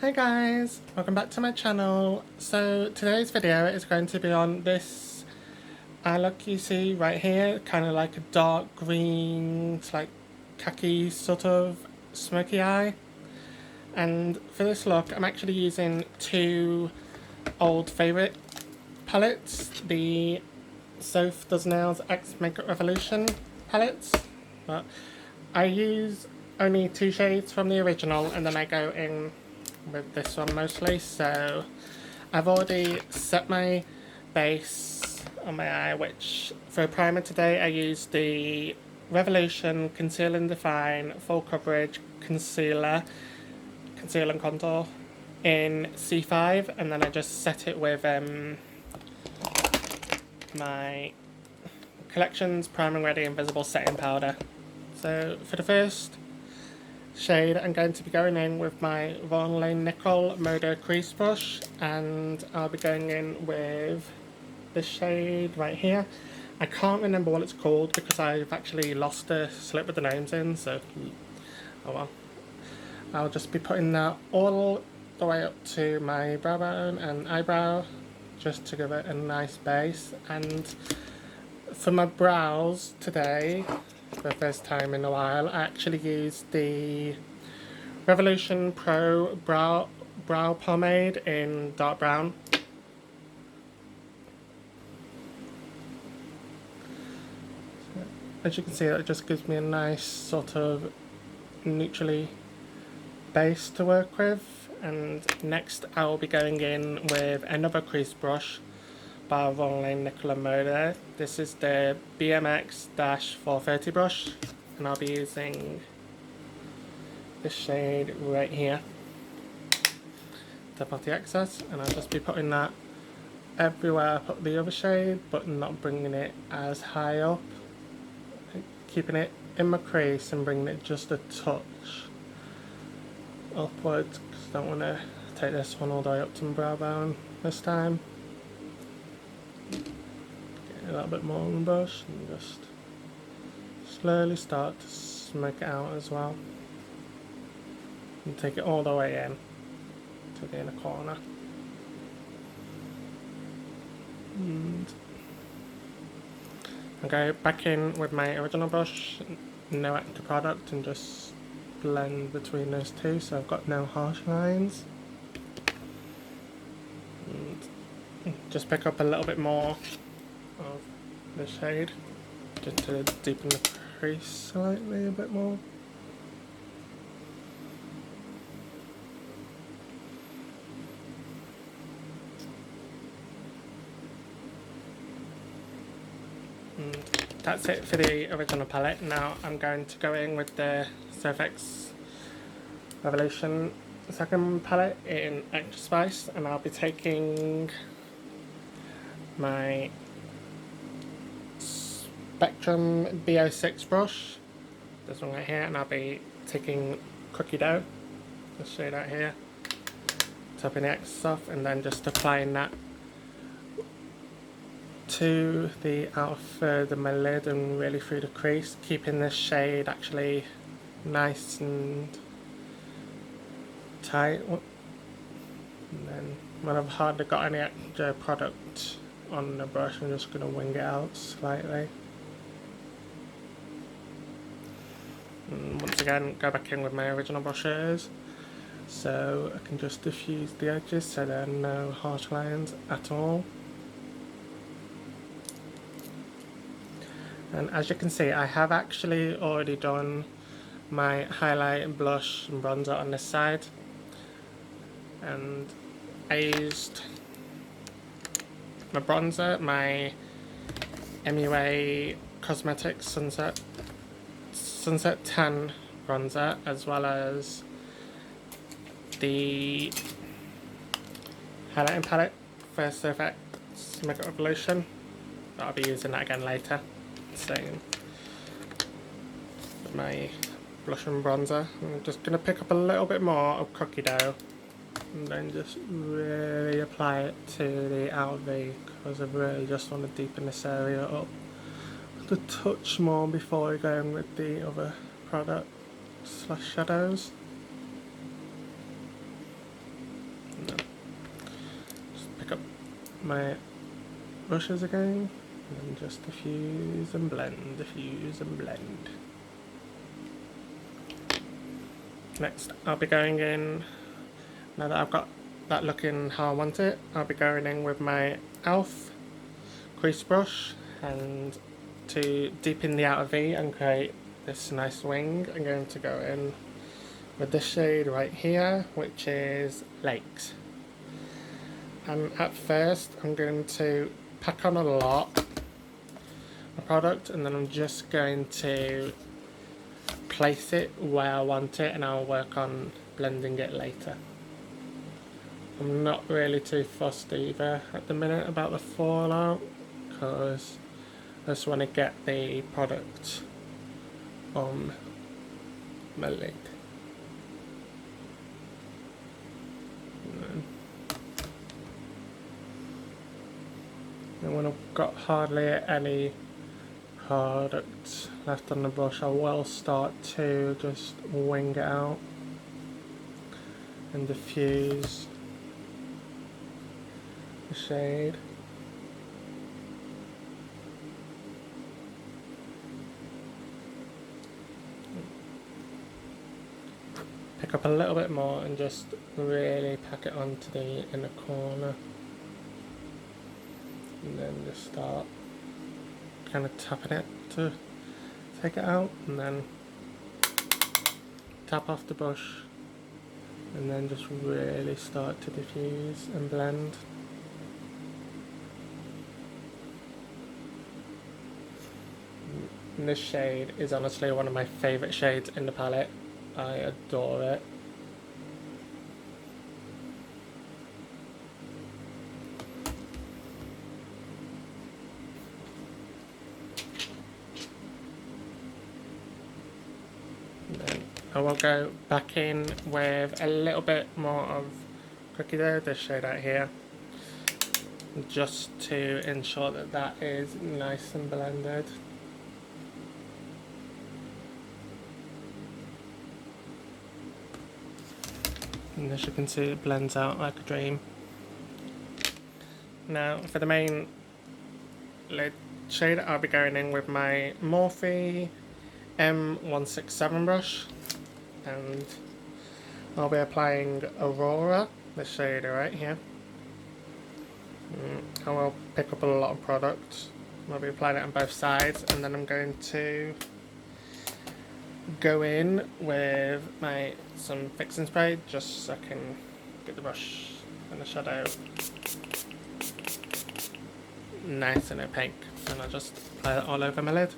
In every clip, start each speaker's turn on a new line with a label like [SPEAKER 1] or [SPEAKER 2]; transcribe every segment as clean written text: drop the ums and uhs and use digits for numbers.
[SPEAKER 1] Hey guys, welcome back to my channel. So today's video is going to be on this eye look you see right here, kind of like a dark green, it's like khaki sort of smoky eye. And for this look I'm actually using two old favourite palettes, the Sophdoesnails X Makeuprevolution palettes. But I use only two shades from the original and then I go in with this one mostly. So I've already set my base on my eye, which for a primer today I used the Revolution Conceal and Define Full Coverage Concealer, Conceal and Contour in C5, and then I just set it with my Collections Priming Ready Invisible Setting Powder. So for the first shade I'm going to be going in with my Von Lane Nickel Moda crease brush, and I'll be going in with this shade right here. I can't remember what it's called because I've actually lost the slip with the names in, so oh well. I'll just be putting that all the way up to my brow bone and eyebrow just to give it a nice base. And for my brows today, for the first time in a while, I actually used the Revolution Pro Brow Pomade in dark brown. As you can see, it just gives me a nice sort of neutrally base to work with. And next I will be going in with another crease brush by Von Lane Nickel and Moda. This is the BMX-430 brush, and I'll be using this shade right here to put the excess, and I'll just be putting that everywhere I put the other shade, but not bringing it as high up, keeping it in my crease and bringing it just a touch upwards, because I don't want to take this one all the way up to my brow bone this time. A little bit more on the brush and just slowly start to smoke it out as well, and take it all the way in to the inner corner. And I'll go back in with my original brush, no active product, and just blend between those two so I've got no harsh lines. And just pick up a little bit more of the shade just to deepen the crease slightly a bit more. And that's it for the original palette. Now I'm going to go in with the Sophdoesnails second palette in Extra Spice, and I'll be taking my Spectrum B06 brush, this one right here, and I'll be taking Cookie Dough, this shade out here, topping the excess off, and then just applying that to the outer third of my lid and really through the crease, keeping this shade actually nice and tight. And then when I've hardly got any extra product on the brush, I'm just going to wing it out slightly. And once again, go back in with my original brushes so I can just diffuse the edges so there are no harsh lines at all. And as you can see, I have actually already done my highlight and blush and bronzer on this side, and I used my bronzer, my Muacosmetics Sunset Tan bronzer, as well as the highlighting palette for Sophdoesnails Makeuprevolution. I'll be using that again later. So with my blush and bronzer, I'm just going to pick up a little bit more of Cookie Dough and then just really apply it to the outer V, because I really just want to deepen this area up a touch more before going with the other product / shadows. pick up my brushes again and just diffuse and blend, diffuse and blend. Next I'll be going in, now that I've got that looking how I want it, I'll be going in with my e.l.f. crease brush, and to deepen the outer V and create this nice wing, I'm going to go in with this shade right here, which is Lakes. And at first I'm going to pack on a lot of product, and then I'm just going to place it where I want it, and I'll work on blending it later. I'm not really too fussed either at the minute about the fallout, because I just want to get the product on my lid. And when I've got hardly any product left on the brush, I will start to just wing it out and diffuse the shade. Pick up a little bit more and just really pack it onto the inner corner, and then just start kind of tapping it to take it out, and then tap off the brush, and then just really start to diffuse and blend. And this shade is honestly one of my favourite shades in the palette. I adore it. Then I will go back in with a little bit more of Cookie Dough, this shade out here, just to ensure that that is nice and blended. And as you can see, it blends out like a dream. Now for the main lid shade, I'll be going in with my Morphe M167 brush, and I'll be applying Aurora, the shade right here. I will pick up a lot of product. I'll be applying it on both sides, and then I'm going to go in with some fixing spray just so I can get the brush and the shadow nice and opaque, and I'll just apply it all over my lid.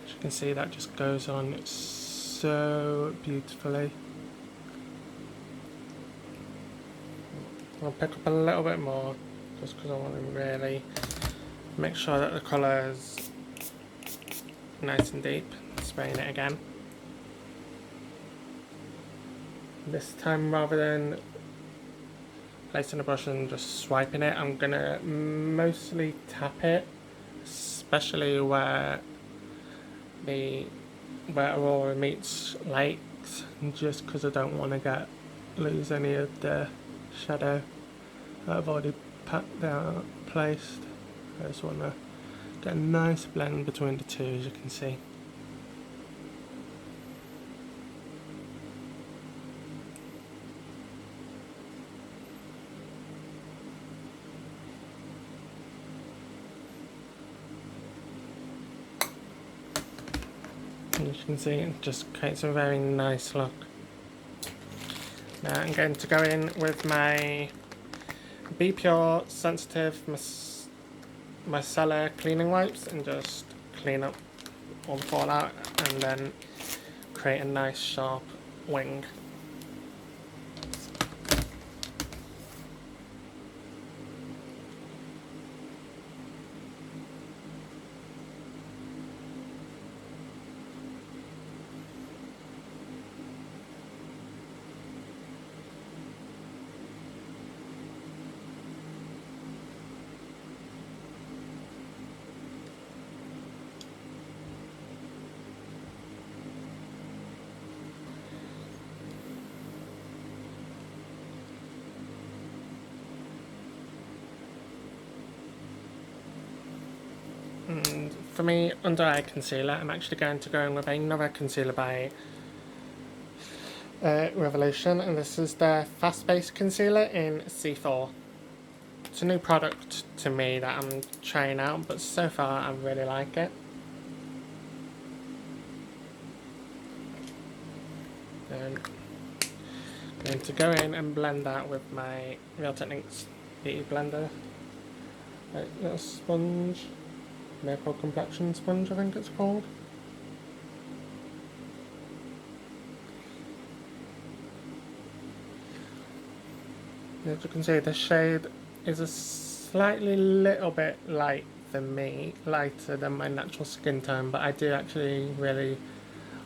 [SPEAKER 1] As you can see, that just goes on so beautifully. I'll pick up a little bit more just because I want to really make sure that the colour is nice and deep. Spraying it again. This time, rather than placing the brush and just swiping it, I'm going to mostly tap it, especially where Aurora meets Lakes, just because I don't want to lose any of the shadow that I've already placed. I just want to get a nice blend between the two, as you can see. As you can see, it just creates a very nice look. Now I'm going to go in with my Be Pure Sensitive Micellar cleaning wipes and just clean up all the fallout, and then create a nice sharp wing. for me, under eye concealer, I'm actually going to go in with another concealer by Revolution, and this is their Fast Base Concealer in C4. It's a new product to me that I'm trying out, but so far I really like it. I'm going to go in and blend that with my Real Techniques Beauty Blender. Like little sponge, Miracle Complexion Sponge I think it's called. As you can see, the shade is a slightly little bit light for me, lighter than my natural skin tone, but I do actually really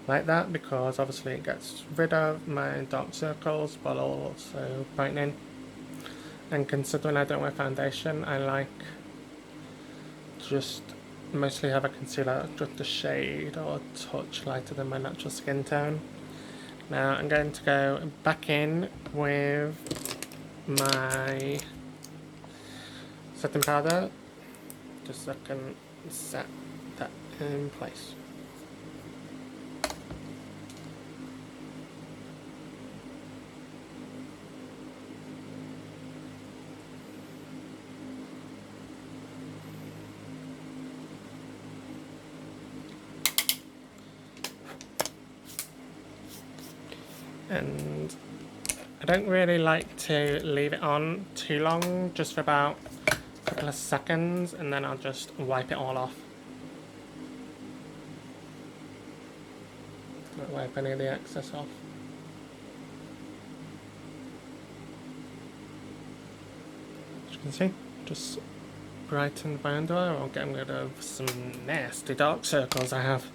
[SPEAKER 1] like that because obviously it gets rid of my dark circles but also brightening. And considering I don't wear foundation, I like just mostly have a concealer just a shade or a touch lighter than my natural skin tone. Now I'm going to go back in with my setting powder just so I can set that in place. And I don't really like to leave it on too long, just for about a couple of seconds, and then I'll just wipe it all off. Not wipe any of the excess off. As you can see, just brightened my under eye while getting rid of some nasty dark circles I have.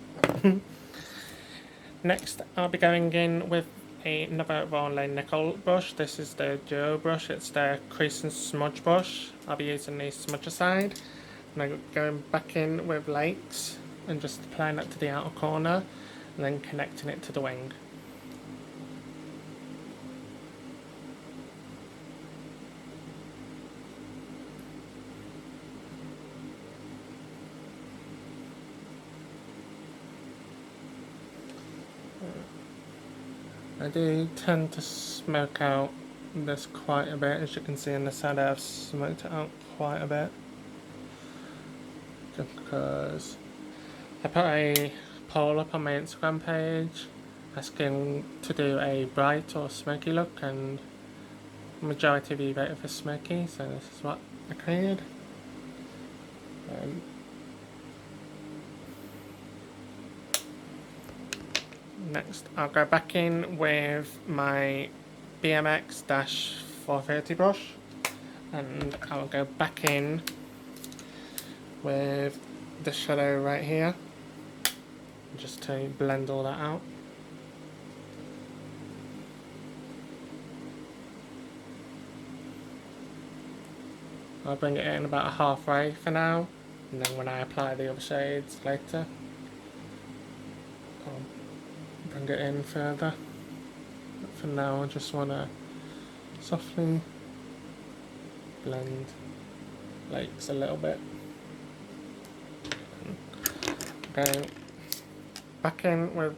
[SPEAKER 1] Next, I'll be going in with another Raw Nickel brush. This is the Duo brush, it's the crease and smudge brush. I'll be using the smudger side, and I'm going back in with Lakes and just applying that to the outer corner and then connecting it to the wing. I do tend to smoke out this quite a bit, as you can see in the side I've smoked it out quite a bit. Just because I put a poll up on my Instagram page asking to do a bright or smoky look, and the majority of you voted for smoky, so this is what I created. Next, I'll go back in with my BMX-430 brush, and I'll go back in with the shadow right here, just to blend all that out. I'll bring it in about halfway for now, and then when I apply the other shades later, I'll bring it in further. But for now I just want to softly blend Lakes a little bit. Go back in with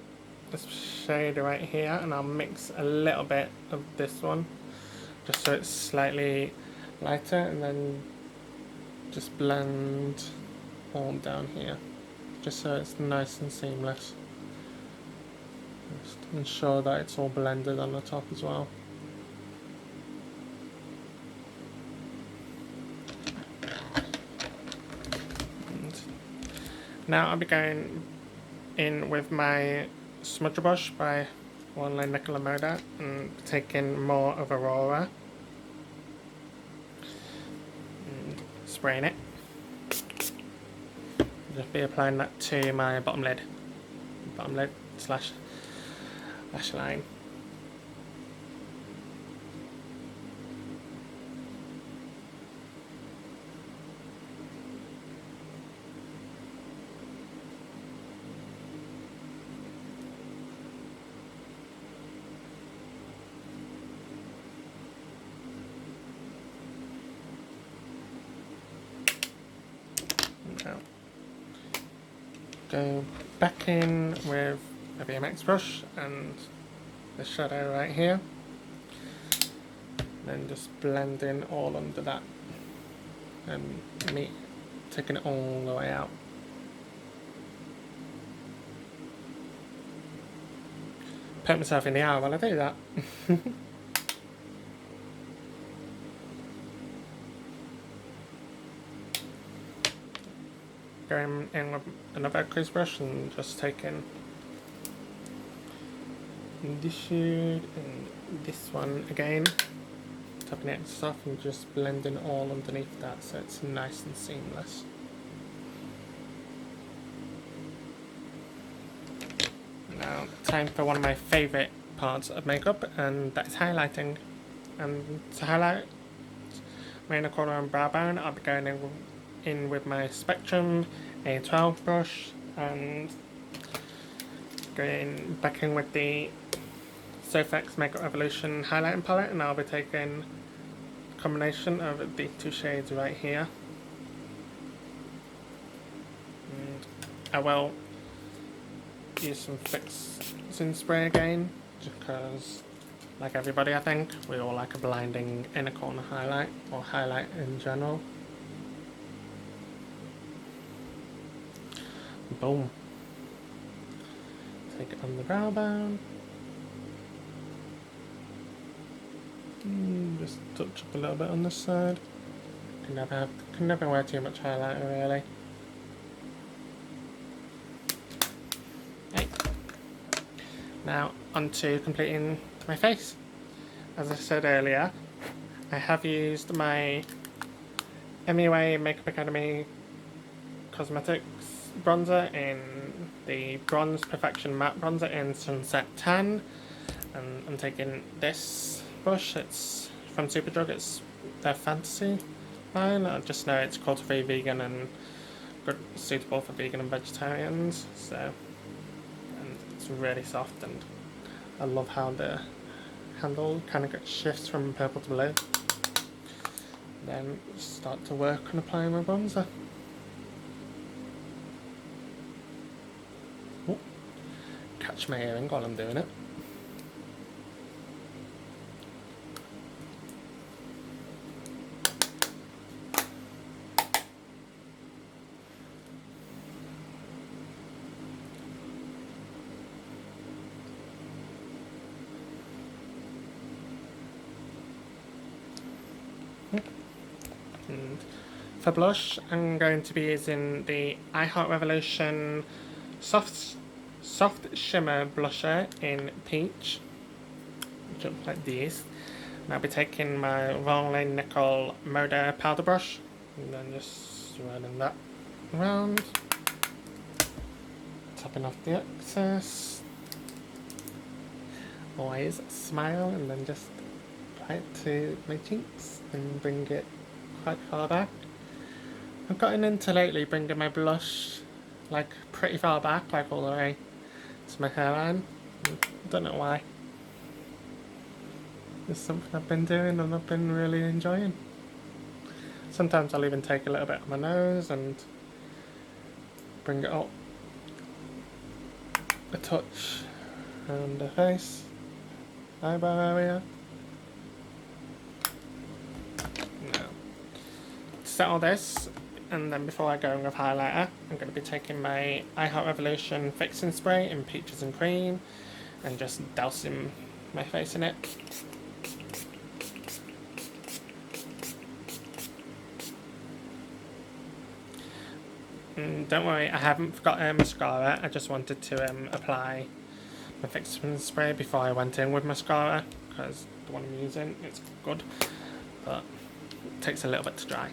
[SPEAKER 1] this shade right here, and I'll mix a little bit of this one just so it's slightly lighter, and then just blend all down here just so it's nice and seamless. Just ensure that it's all blended on the top as well. And now I'll be going in with my smudger brush by Nickel and Moda and taking more of Aurora and spraying it. Just be applying that to my bottom lid slash lash line. Now, go back in with a BMX brush and the shadow right here. Then just blend in all under that and taking it all the way out. Put myself in the eye while I do that. Going in with another crease brush and just taking this shade and this one again, tapping it off and just blending all underneath that so it's nice and seamless. Now, time for one of my favourite parts of makeup, and that's highlighting. And to highlight my inner corner and brow bone, I'll be going in with my Spectrum A12 brush and going back in with the Sophdoesnails X Makeuprevolution highlighting palette, and I'll be taking a combination of the two shades right here. And I will use some fixing spray again, because like everybody I think, we all like a blinding inner corner highlight, or highlight in general. Boom. Take it on the brow bone. Just touch up a little bit on this side. Can never wear too much highlighter really. Right. Now onto completing my face. As I said earlier, I have used my MUA Makeup Academy Cosmetics bronzer in the Bronze Perfection Matte Bronzer in Sunset Tan, and I'm taking this brush. It's from Superdrug, it's their Fantasy line. I just know it's cruelty-free, vegan, and good, suitable for vegan and vegetarians. So, and it's really soft, and I love how the handle kind of shifts from purple to blue. Then start to work on applying my bronzer. Ooh, catch my earring while I'm doing it. And for blush, I'm going to be using the Iheartrevolution Soft Shimmer Blusher in Peach, which looks like this. And I'll be taking my Rolling Nickel Moda powder brush and then just running that around, tapping off the excess. Always smile and then just apply it to my cheeks and bring it quite far back. I've gotten into lately bringing my blush like pretty far back, like all the way to my hairline. I don't know why. It's something I've been doing and I've been really enjoying. Sometimes I'll even take a little bit on my nose and bring it up a touch around the face, eyebrow area. Now, to set all this, and then before I go in with highlighter, I'm going to be taking my Iheartrevolution fixing spray in Peaches and Cream and just dousing my face in it. And don't worry, I haven't forgot mascara. I just wanted to apply my fixing spray before I went in with mascara, because the one I'm using, it's good, but it takes a little bit to dry.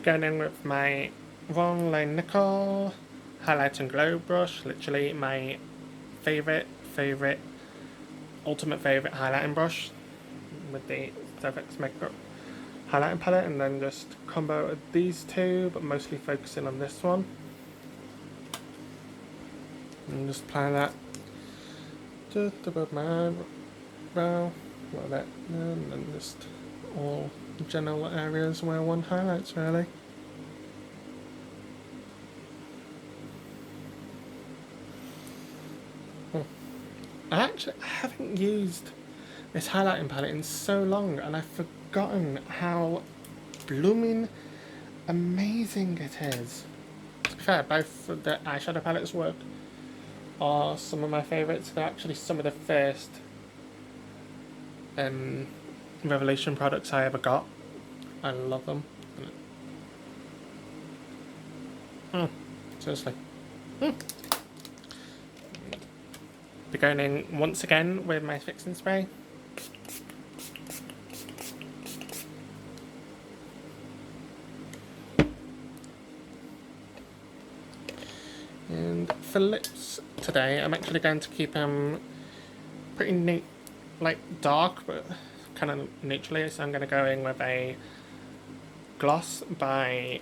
[SPEAKER 1] Going in with my Rolling Nickel Highlight and Glow brush, literally my ultimate favourite highlighting brush, with the Sophdoesnails Makeup highlighting palette, and then just combo these two, but mostly focusing on this one. And just apply that just above my brow, like that, and then just all general areas where one highlights really. I haven't used this highlighting palette in so long, and I've forgotten how blooming amazing it is. To be fair, both of the eyeshadow palettes are some of my favourites. They're actually some of the first Revolution products I ever got. I love them. Seriously. Be going in once again with my fixing spray. And for lips today, I'm actually going to keep them pretty neat, like dark, but kind of neutrally. So I'm going to go in with a gloss by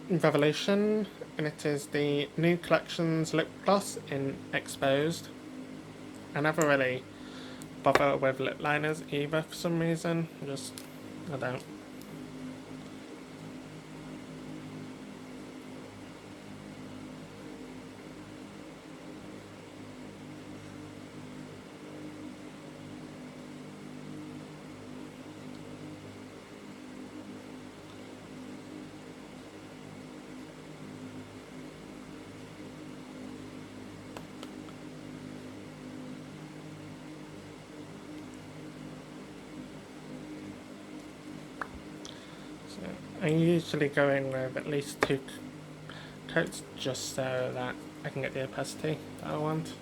[SPEAKER 1] Revolution, and it is the new collection's lip gloss in Exposed. I never really bother with lip liners either for some reason. I don't. I usually go in with at least 2 coats just so that I can get the opacity that I want.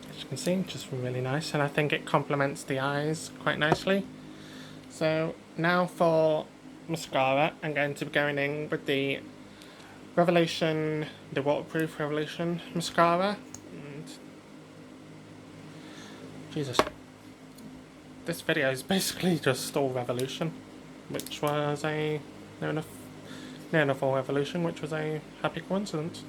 [SPEAKER 1] As you can see, just really nice, and I think it complements the eyes quite nicely. So now for mascara, I'm going to be going in with the Revolution, the Waterproof Revolution mascara. And Jesus, this video is basically just all Revolution, which was a near enough all Revolution, which was a happy coincidence.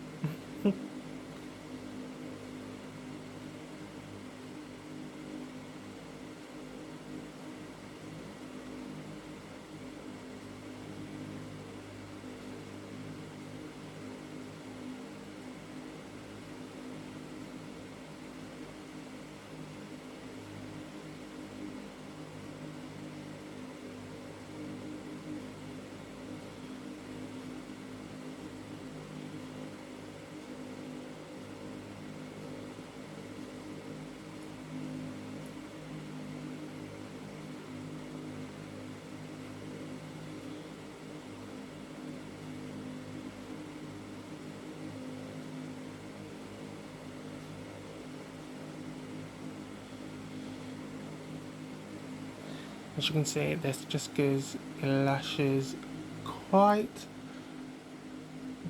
[SPEAKER 1] As you can see, this just gives lashes quite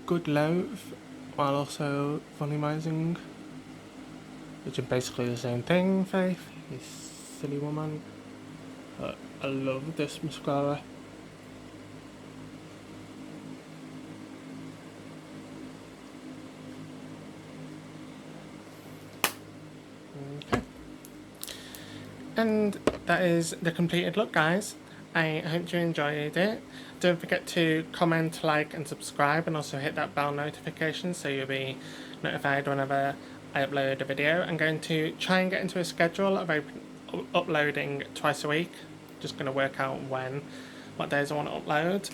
[SPEAKER 1] good length while also volumizing, which is basically the same thing, Faith, you silly woman. But I love this mascara. Okay. And that is the completed look, guys. I hope you enjoyed it. Don't forget to comment, like and subscribe, and also hit that bell notification so you'll be notified whenever I upload a video. I'm going to try and get into a schedule of uploading twice a week. Just going to work out what days I want to upload.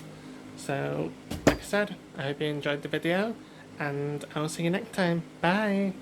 [SPEAKER 1] So, like I said, I hope you enjoyed the video, and I'll see you next time. Bye!